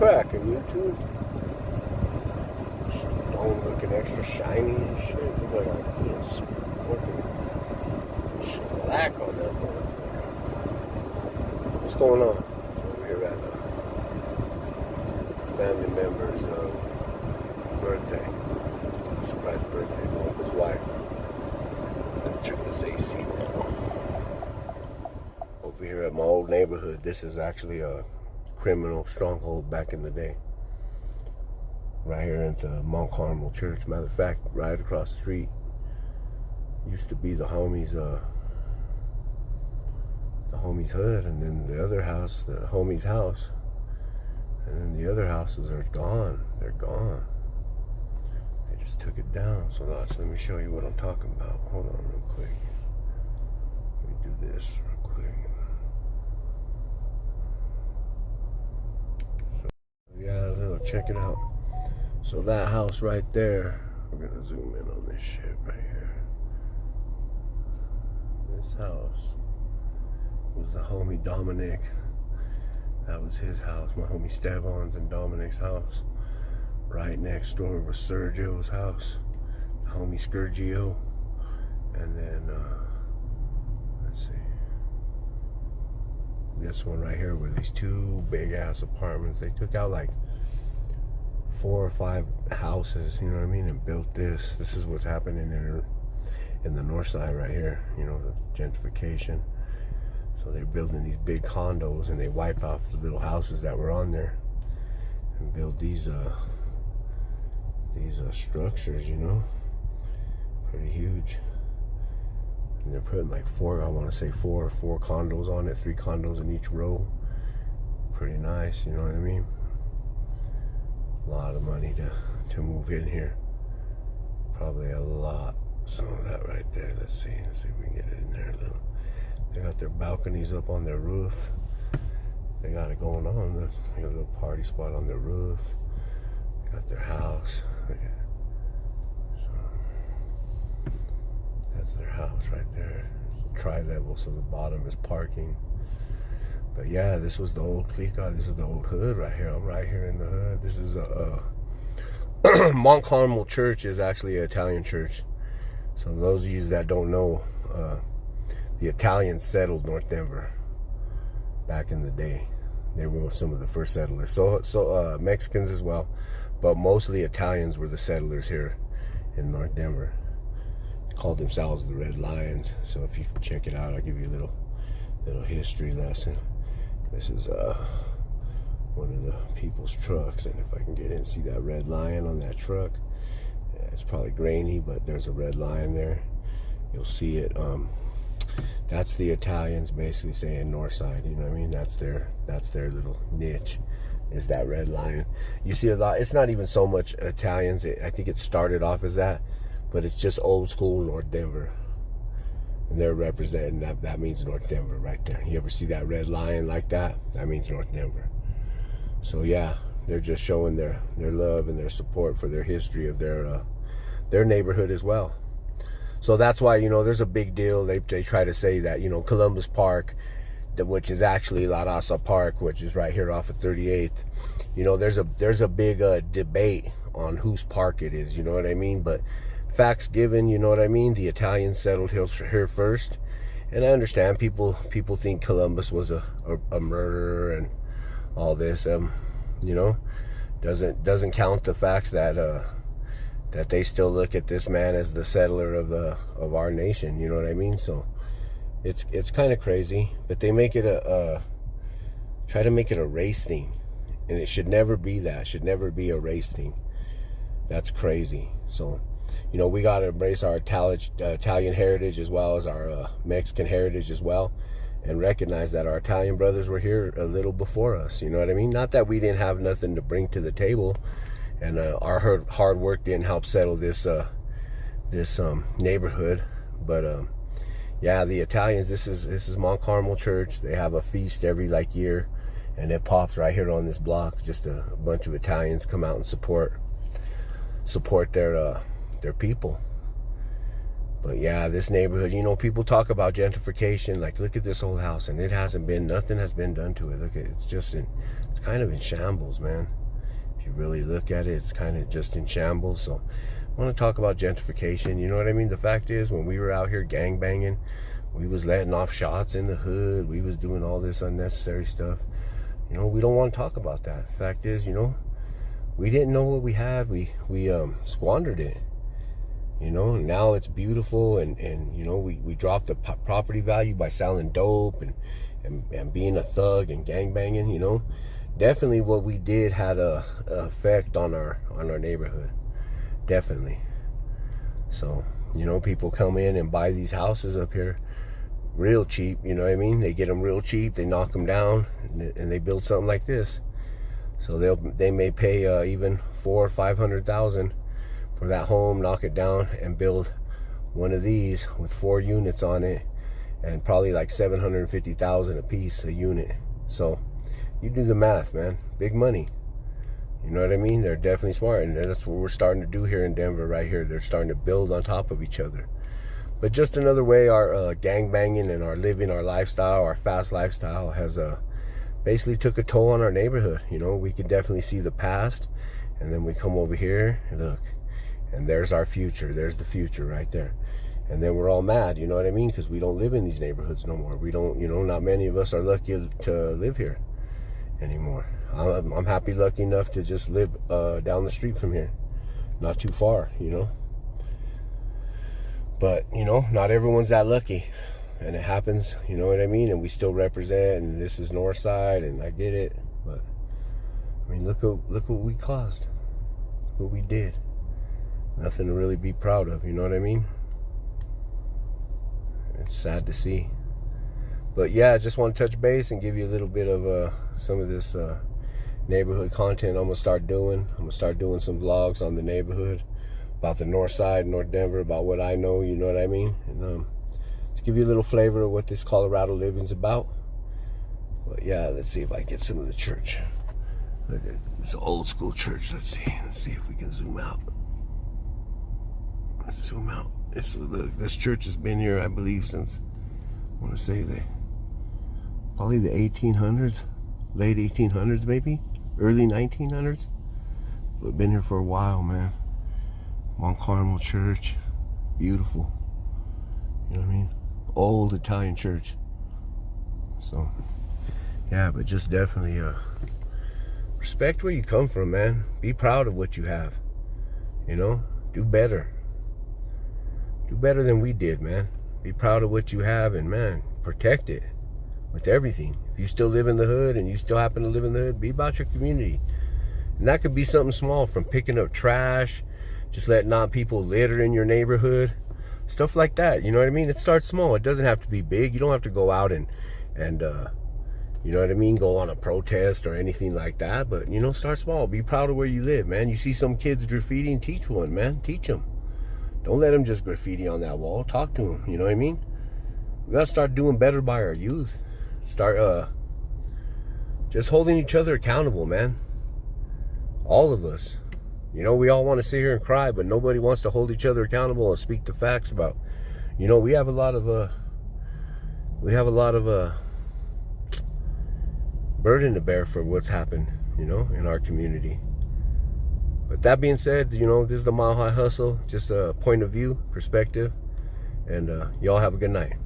cracking, YouTube? Stone looking extra shiny and shit. Look like a little smoking shellac on that motherfucker. What's going on? So we're at a family member's birthday. Surprise birthday, my uncle's wife. Let me turn this AC down. Over here at my old neighborhood, this is actually a criminal stronghold back in the day. Right here into Mount Carmel Church. Matter of fact, right across the street used to be the homies' hood, and then the other house, the homies' house, and then the other houses are gone. They're gone. They just took it down. So let me show you what I'm talking about. Hold on real quick. Let me do this real quick. So, yeah, check it out. So that house right there, we're gonna zoom in on this shit right here. This house was the homie Dominic. That was his house, my homie Stevan's and Dominic's house. Right next door was Sergio's house, the homie Scourgio. And then, let's see. This one right here were these two big ass apartments. They took out like 4 or 5 houses, you know what I mean, and built this. This is what's happening in the north side right here, you know, the gentrification. So they're building these big condos and they wipe off the little houses that were on there and build these structures, you know, pretty huge. And they're putting like 4 condos on it, 3 condos in each row. Pretty nice, you know what I mean? A lot of money to move in here. Probably a lot. So that right there, let's see if we can get it in there a little. They got their balconies up on their roof. They got it going on. They got a little party spot on their roof. They got their house. So that's their house right there. It's a tri-level, so the bottom is parking. But yeah, this was the old Clica. This is the old hood right here. I'm right here in the hood. This is Mount Carmel Church is actually an Italian church. So those of you that don't know, the Italians settled North Denver back in the day. They were some of the first settlers. So Mexicans as well, but mostly Italians were the settlers here in North Denver. They called themselves the Red Lions. So if you check it out, I'll give you a little history lesson. This is one of the people's trucks, and if I can get in, see that red lion on that truck. Yeah, it's probably grainy, but there's a red lion there. You'll see it. That's the Italians basically saying north side, you know what I mean? That's their little niche, is that red lion. You see a lot. It's not even so much Italians. I think it started off as that, but it's just old school North Denver. And they're representing that means North Denver right there. You ever see that red lion like that? That means North Denver. So yeah, they're just showing their love and their support for their history of their neighborhood as well. So that's why, you know, there's a big deal. They try to say that, you know, Columbus Park, which is actually La Raza Park, which is right here off of 38th. You know, there's a big debate on whose park it is, you know what I mean? But facts given, you know what I mean? The Italians settled here first, and I understand people think Columbus was a murderer and all this. You know, doesn't count the facts that they still look at this man as the settler of our nation. You know what I mean? So it's kind of crazy, but they make it try to make it a race thing, and it should never be that. It should never be a race thing. That's crazy. So, you know, we got to embrace our Italian heritage as well as our Mexican heritage as well, and recognize that our Italian brothers were here a little before us. You know what I mean? Not that we didn't have nothing to bring to the table, and our hard work didn't help settle this neighborhood, but yeah, the Italians. This is Mount Carmel Church. They have a feast every year, and it pops right here on this block. Just a bunch of Italians come out and support their people. But yeah, this neighborhood, you know, people talk about gentrification. Like, look at this old house, and it hasn't been, nothing has been done to it. Look at it, it's kind of in shambles, man. If you really look at it, it's kind of just in shambles. So I want to talk about gentrification. You know what I mean? The fact is, when we were out here gang banging, we was letting off shots in the hood. We was doing all this unnecessary stuff. You know, we don't want to talk about that. The fact is, you know, we didn't know what we had. We squandered it. You know, now it's beautiful, and you know, we dropped the property value by selling dope and being a thug and gang banging. You know, definitely what we did had a effect on our neighborhood. Definitely. So, you know, people come in and buy these houses up here real cheap. You know what I mean? They get them real cheap. They knock them down, and they build something like this. So they may pay even $400,000 or $500,000 for that home, knock it down, and build one of these with 4 units on it, and probably like $750,000 a piece, a unit. So you do the math, man. Big money. You know what I mean? They're definitely smart, and that's what we're starting to do here in Denver. Right here, they're starting to build on top of each other. But just another way our gang banging and our living, our lifestyle, our fast lifestyle has basically took a toll on our neighborhood. You know, we could definitely see the past, and then we come over here and look, and there's our future. There's the future right there. And then we're all mad, you know what I mean? Because we don't live in these neighborhoods no more. We don't, you know, not many of us are lucky to live here anymore. I'm lucky enough to just live down the street from here. Not too far, you know. But, you know, not everyone's that lucky. And it happens, you know what I mean? And we still represent, and this is North Side, and I get it. But, I mean, look what we caused. What we did. Nothing to really be proud of, you know what I mean? It's sad to see. But yeah, I just want to touch base and give you a little bit of some of this neighborhood content I'm gonna start doing. I'm gonna start doing some vlogs on the neighborhood, about the North Side, North Denver, about what I know, you know what I mean? And to give you a little flavor of what this Colorado living's about. But yeah, let's see if I get some of the church. Look at this old school church. Let's see if we can zoom out. Let's zoom out. This church has been here, I believe, since, I want to say, probably the 1800s, late 1800s maybe, early 1900s. But been here for a while, man. Mount Carmel Church, beautiful. You know what I mean? Old Italian church. So, yeah, but just definitely respect where you come from, man. Be proud of what you have. You know, do better. Do better than we did, man. Be proud of what you have, and man, protect it with everything. If you still live in the hood and you still happen to live in the hood, be about your community. And that could be something small, from picking up trash, just letting not people litter in your neighborhood, stuff like that. You know what I mean? It starts small. It doesn't have to be big. You don't have to go out and you know what I mean, go on a protest or anything like that. But, you know, start small. Be proud of where you live, man. You see some kids graffitiing, teach one, man. Teach them. Don't let them just graffiti on that wall. Talk to them. You know what I mean? We got to start doing better by our youth. Start just holding each other accountable, man. All of us. You know, we all want to sit here and cry, but nobody wants to hold each other accountable and speak the facts about. You know, we have a lot of burden to bear for what's happened, you know, in our community. But that being said, you know, this is the Mile High Hustle, just a point of view, perspective, and y'all have a good night.